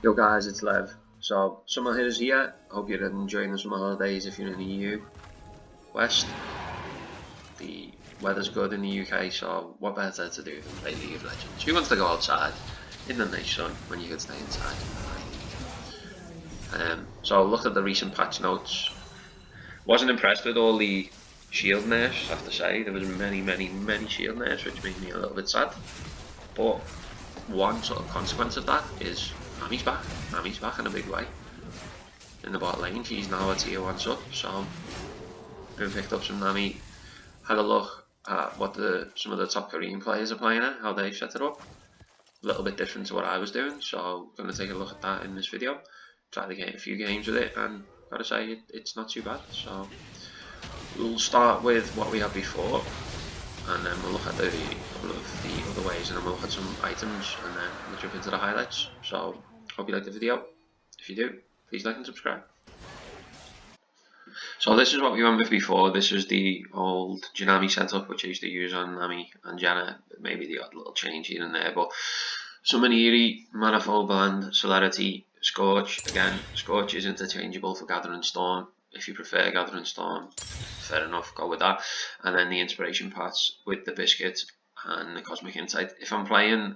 Yo guys, it's Lev. So, summer is here. Hope you're enjoying the summer holidays if you're in the EU West. The weather's good in the UK, so what better to do than play League of Legends? Who wants to go outside in the nice sun when you could stay inside? So look at the recent patch notes. Wasn't impressed with all the shield nerfs, I have to say. There was many shield nerfs, which made me a little bit sad. But one sort of consequence of that is Nami's back. Nami's back in a big way. In the bot lane, she's now a tier 1 sub, so been picked up some Nami. Had a look at what some of the top Korean players are playing at, how they've set it up. A little bit different to what I was doing, so I'm going to take a look at that in this video. Try to get a few games with it, and gotta say it's not too bad. So we'll start with what we had before, and then we'll look at a couple of the other ways, and then we'll look at some items, and then we'll jump into the highlights. So hope you like the video. If you do, please like and subscribe. So this is what we went with before. This is the old Nami setup, which I used to use on Nami and Janna. Maybe the odd little change here and there, but Summon Eerie, Manifold Blend, Celerity, Scorch. Again, Scorch is interchangeable for Gathering Storm. If you prefer Gathering Storm, fair enough, go with that. And then the Inspiration Paths with the Biscuit and the Cosmic Insight. If I'm playing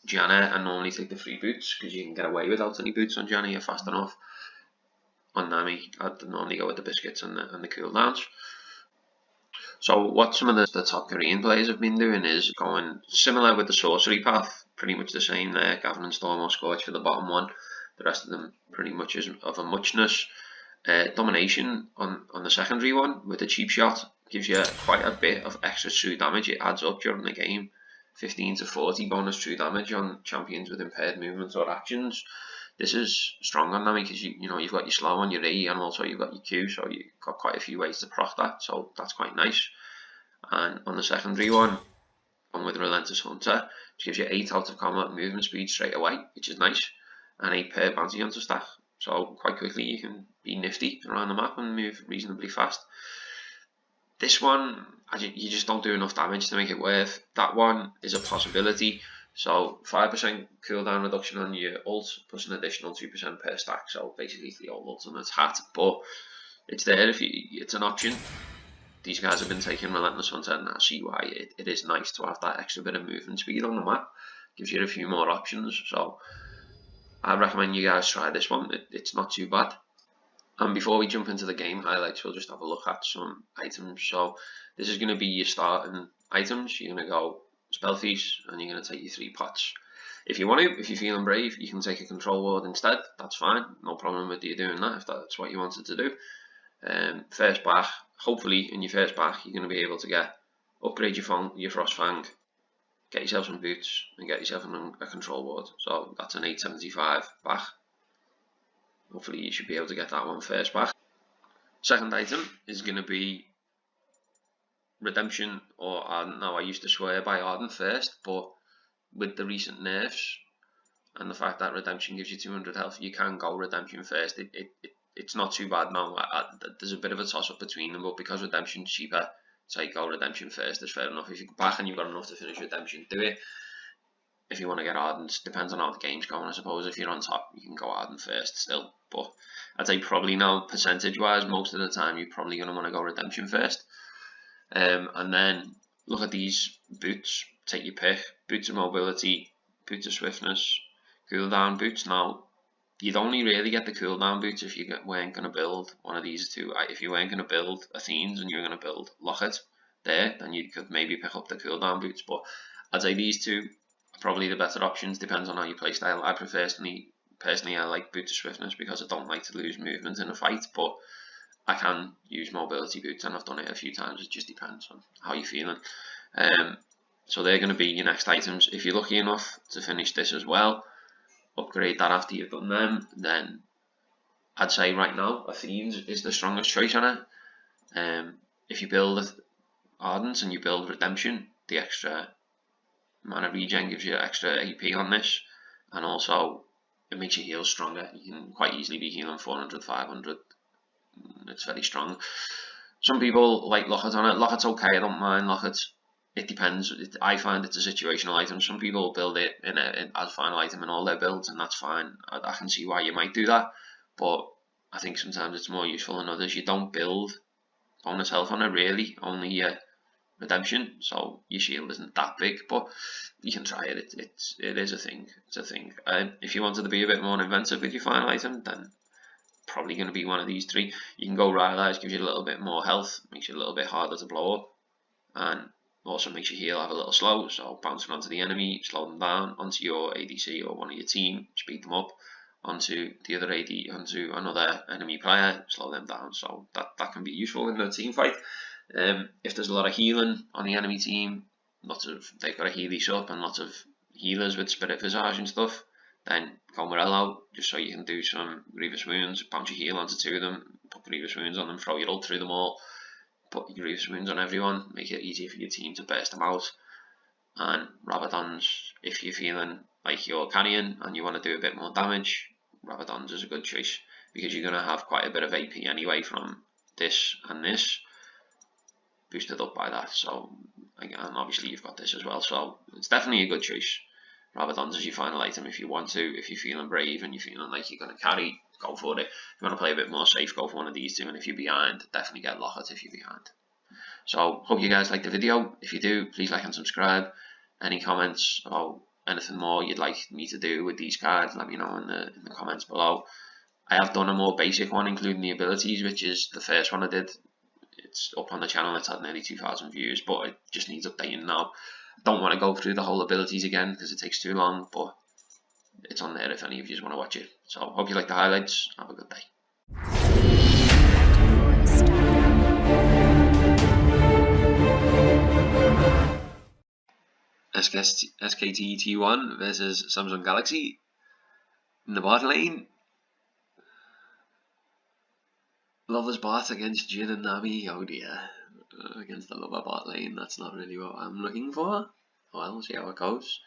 Janna, I normally take the free boots because you can get away without any boots on Janna. You're fast enough. On Nami, I'd normally go with the Biscuits and the cooldowns. So what some of the top Korean players have been doing is going similar with the Sorcery path, pretty much the same there, Gathering Storm or Scorch for the bottom one. The rest of them pretty much is of a muchness. Domination on the secondary one with the cheap shot gives you quite a bit of extra true damage. It adds up during the game, 15 to 40 bonus true damage on champions with impaired movements or actions. This is strong on Nami because you've got your slow on your E, and also you've got your Q, so you've got quite a few ways to proc that, so that's quite nice. And on the secondary one with Relentless Hunter, which gives you 8 out of combat movement speed straight away, which is nice, and 8 per bounty hunter stack, so quite quickly you can be nifty around the map and move reasonably fast. This one, you just don't do enough damage to make it worth. That one is a possibility. So 5% cooldown reduction on your ult plus an additional 2% per stack. So basically it's the old ultimate's hat, but it's there if it's an option. These guys have been taking Relentless Hunter, and I see why it is nice to have that extra bit of movement speed on the map. Gives you a few more options. So I recommend you guys try this one. It's not too bad. And before we jump into the game highlights, we'll just have a look at some items. So this is going to be your starting items. You're going to go Spell Feast, and you're going to take your 3 pots. If you want to, if you're feeling brave, you can take a Control Ward instead. That's fine, no problem with you doing that if that's what you wanted to do. First back, hopefully in your first back, you're going to be able to upgrade your Frost Fang, get yourself some boots, and get yourself a Control Ward. So that's an 875 back. Hopefully you should be able to get that one first back. Second item is going to be Redemption, or now I used to swear by Ardent first, but with the recent nerfs and the fact that Redemption gives you 200 health, you can go Redemption first. It's not too bad now. There's a bit of a toss up between them, but because Redemption's cheaper, say go Redemption first. It's fair enough. If you go back and you've got enough to finish Redemption, do it. If you want to get Ardent, depends on how the game's going, I suppose. If you're on top, you can go Ardent first still. But I'd say probably now, percentage-wise, most of the time, you're probably going to want to go Redemption first. And then look at these boots. Take your pick. Boots of Mobility, Boots of Swiftness, Cooldown boots. Now, you'd only really get the cooldown boots if you weren't going to build one of these two. If you weren't going to build Athenes and you were going to build Locket there, then you could maybe pick up the cooldown boots. But I'd say these two are probably the better options. Depends on how you play style. I personally I like Boots of Swiftness because I don't like to lose movement in a fight, but I can use mobility boots, and I've done it a few times. It just depends on how you're feeling. So they're going to be your next items. If you're lucky enough to finish this as well, upgrade that after you've done them, then I'd say right now Athenes is the strongest choice on it. If you build Ardent and you build Redemption, the extra mana regen gives you extra AP on this, and also it makes your heals stronger. You can quite easily be healing 400, 500. It's very strong. Some people like Locket on it. Locket's okay, I don't mind Locket. it depends. I find it's a situational item. Some people will build it as final item in all their builds, and that's fine. I can see why you might do that, but I think sometimes it's more useful than others. You don't build bonus health on it really, only your redemption, so your shield isn't that big, but you can try it. It is a thing. It's a thing. If you wanted to be a bit more inventive with your final item, then probably going to be one of these three. You can go Rylai's, gives you a little bit more health, makes you a little bit harder to blow up, and also makes your heal have a little slow, so bouncing onto the enemy, slow them down, onto your ADC or one of your team, speed them up, onto the other AD, onto another enemy player, slow them down, so that can be useful in a team fight. If there's a lot of healing on the enemy team, they've got a Healy up and lots of healers with Spirit Visage and stuff, then go Morello, just so you can do some Grievous Wounds, bounce your heal onto two of them, put Grievous Wounds on them, throw your ult through them all, put your Grievous Wounds on everyone, make it easier for your team to burst them out. And Rabadons, if you're feeling like you're carrying and you want to do a bit more damage, Rabadons is a good choice, because you're going to have quite a bit of AP anyway from this and this, boosted up by that. So, and obviously you've got this as well, so it's definitely a good choice. Rabadons is your final item if you want to. If you're feeling brave and you're feeling like you're going to carry, go for it. If you want to play a bit more safe, go for one of these two, and if you're behind, definitely get Locket if you're behind. So, hope you guys liked the video. If you do, please like and subscribe. Any comments about anything more you'd like me to do with these cards, let me know in the comments below. I have done a more basic one, including the abilities, which is the first one I did. It's up on the channel, it's had nearly 2,000 views, but it just needs updating now. Don't want to go through the whole abilities again because it takes too long, but it's on there if any of you want to watch it. So, hope you like the highlights. Have a good day. SKT T1 versus Samsung Galaxy in the bot lane. Lover's bot against Jin and Nami. Oh dear. Against the Lover bot lane. That's not really what I'm looking for. Well, we'll see how it goes.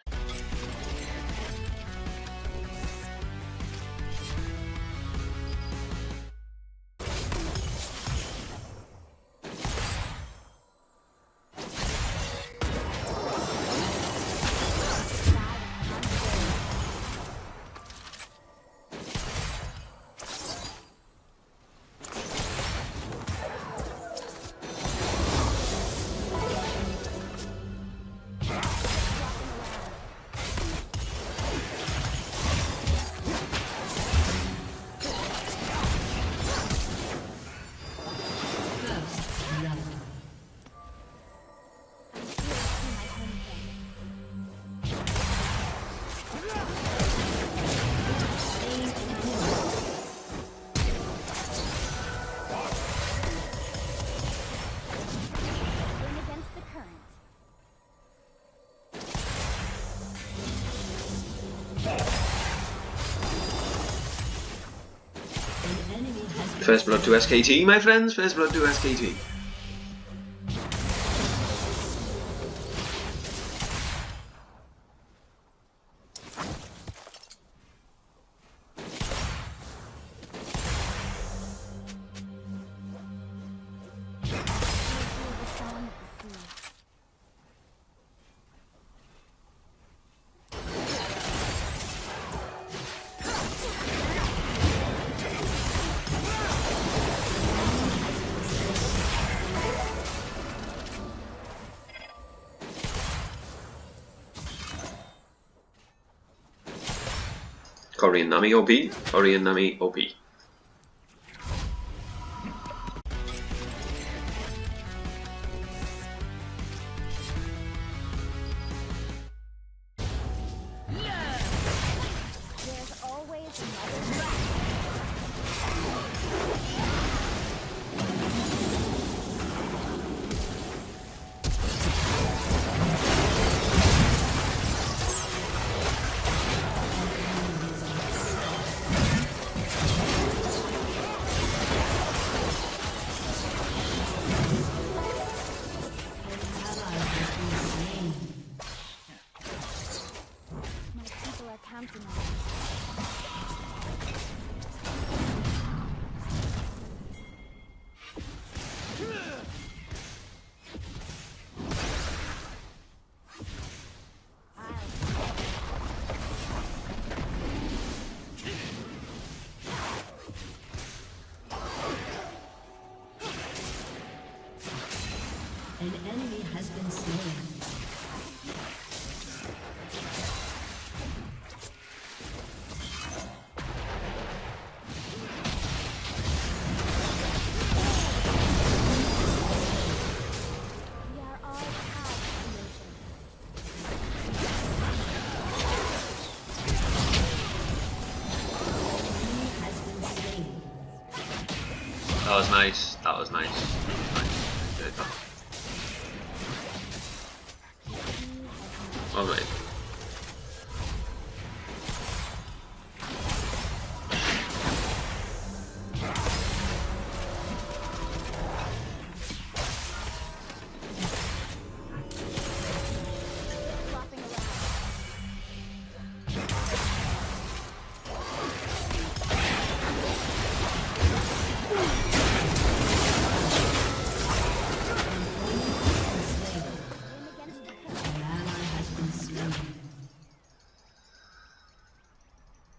First blood to SKT, my friends. First blood to SKT. Korean Nami OP. Korean Nami OP. An enemy has been slain. That was nice. That was nice. Good. All right.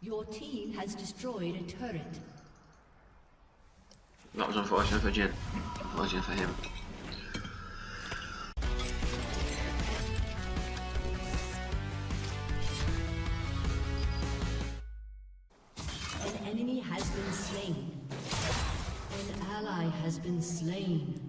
Your team has destroyed a turret. That was unfortunate for Jin. Unfortunate for him. An enemy has been slain. An ally has been slain.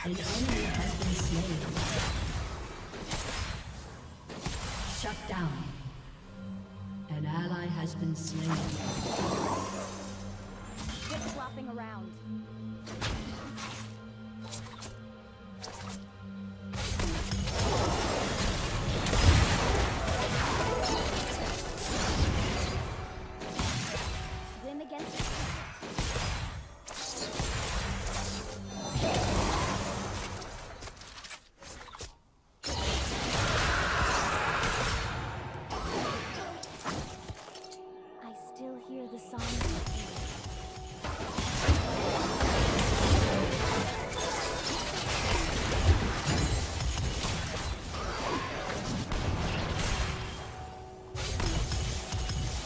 An enemy has been slain. Shut down. An ally has been slain. Quit flopping around. Swim against the hear the song.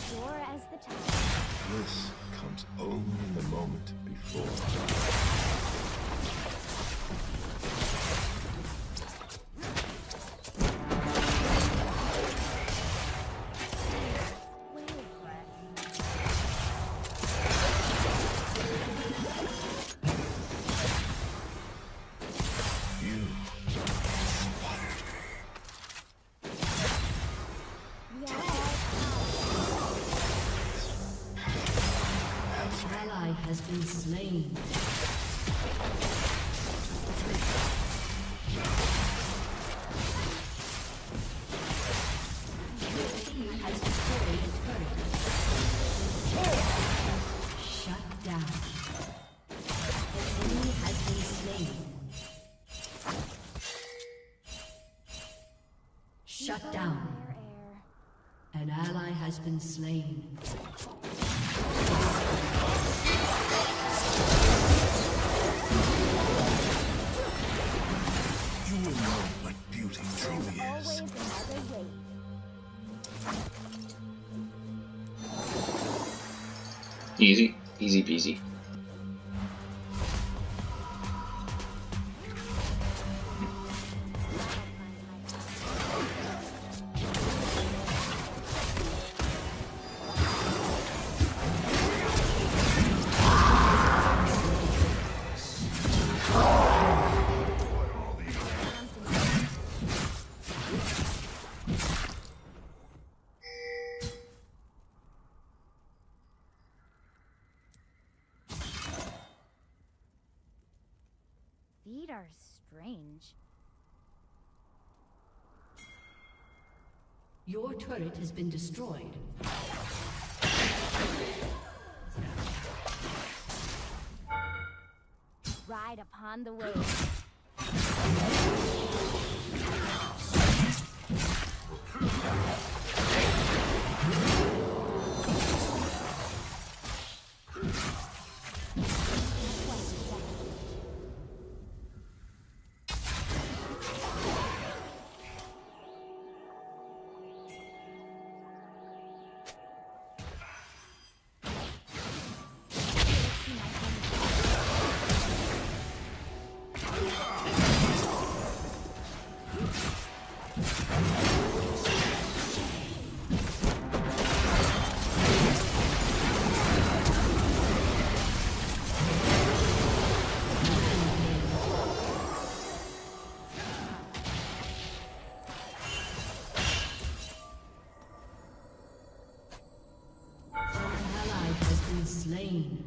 Sure as the time. This comes only in the moment before. Has been slain. Your team has destroyed a turret. Shut down. An enemy has been slain. Shut down. An ally has been slain. You will know what beauty truly is. Always another wave. Easy, easy peasy. Feet are strange. Your turret has been destroyed. Ride upon the wave. Slain.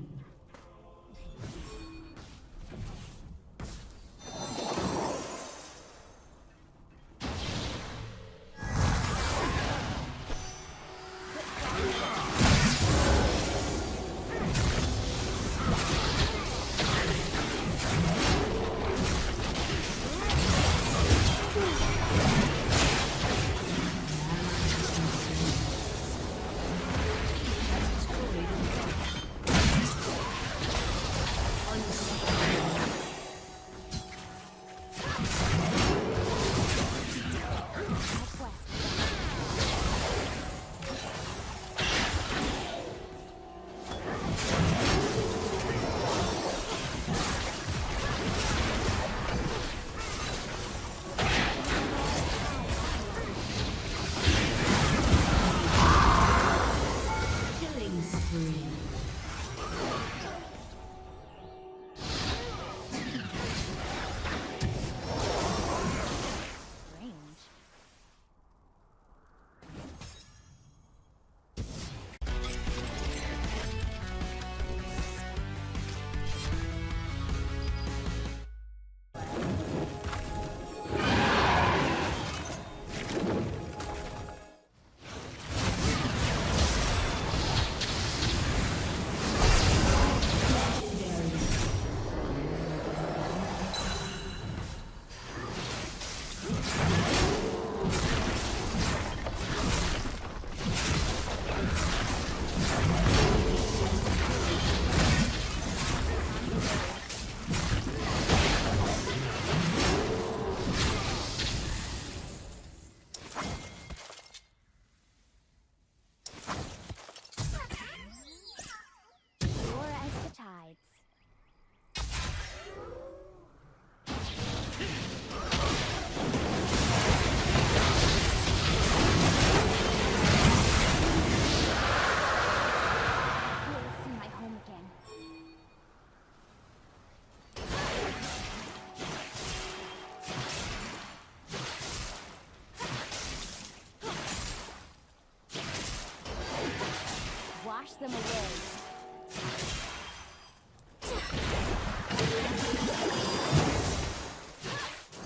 Wash them away.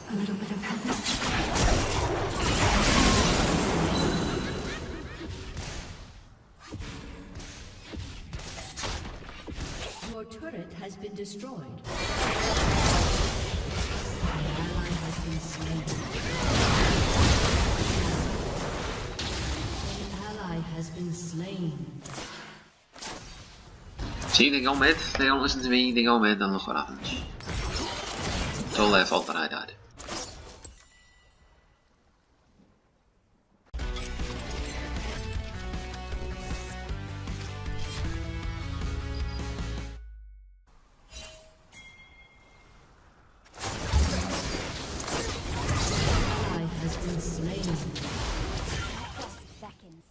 A little bit of heaven. Your turret has been destroyed. An ally has been slain. An ally has been slain. See, they go mid, they don't listen to me, they go mid, and look what happens. It's all their fault that I died. Ally has been slain. Beckons.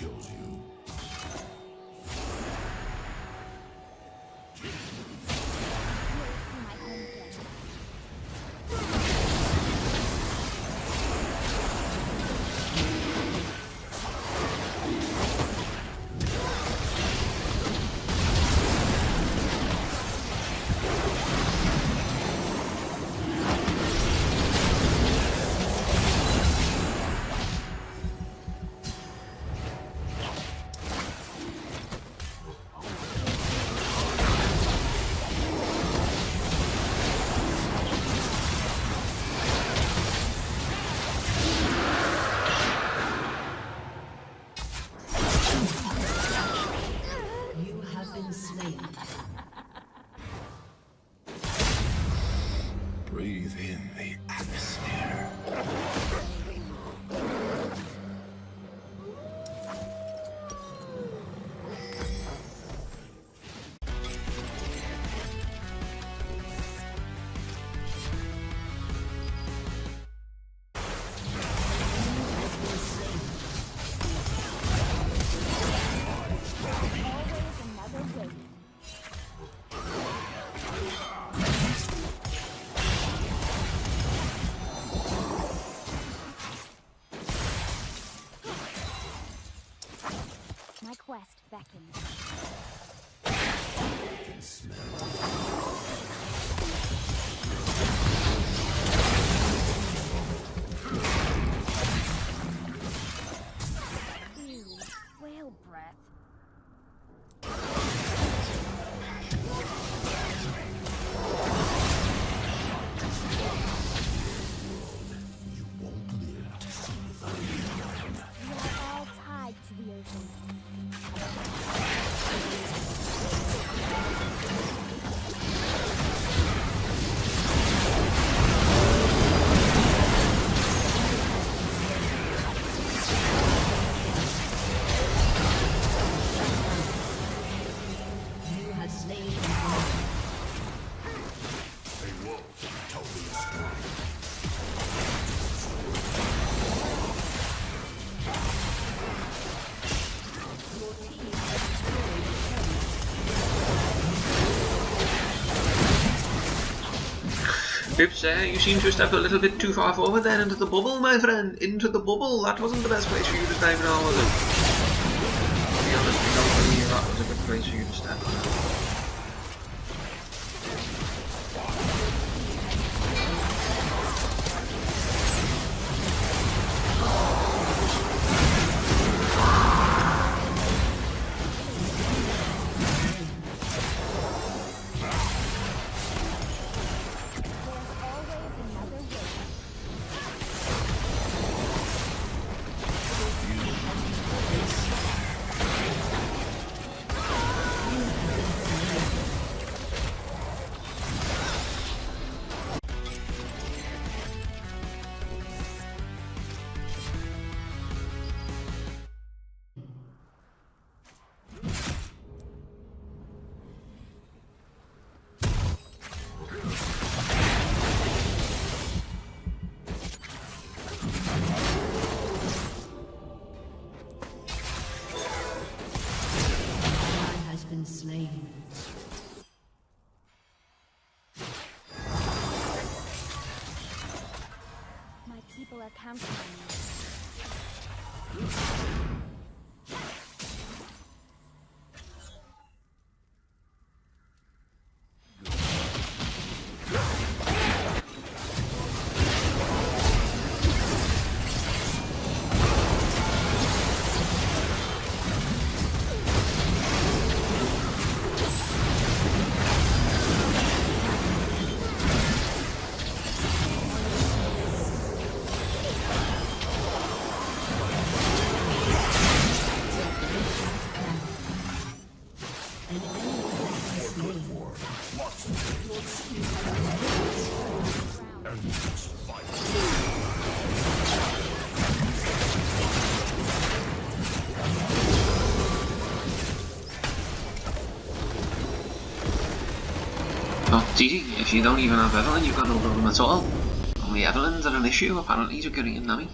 kills you. You'll see my home again. You have been slain. Breathe in the atmosphere. Always another wave. My quest beckons. Ew, whale breath. You won't live to see the dawn. We are all tied to the ocean. You have slain. A wolf told me a story. Your team has destroyed a turret. Oops, you seem to have stepped a little bit too far forward there into the bubble, my friend. Into the bubble. That wasn't the best place for you to dive now, was it? To be honest, I don't believe that was a good place for you to step. There's always another wave. Ally has been slain. My people are counting on me. An enemy has been slain. Oh, it's easy. If you don't even have Evelyn, you've got no problem at all. Only Evelyn's are an issue, apparently, to Gary and Nami.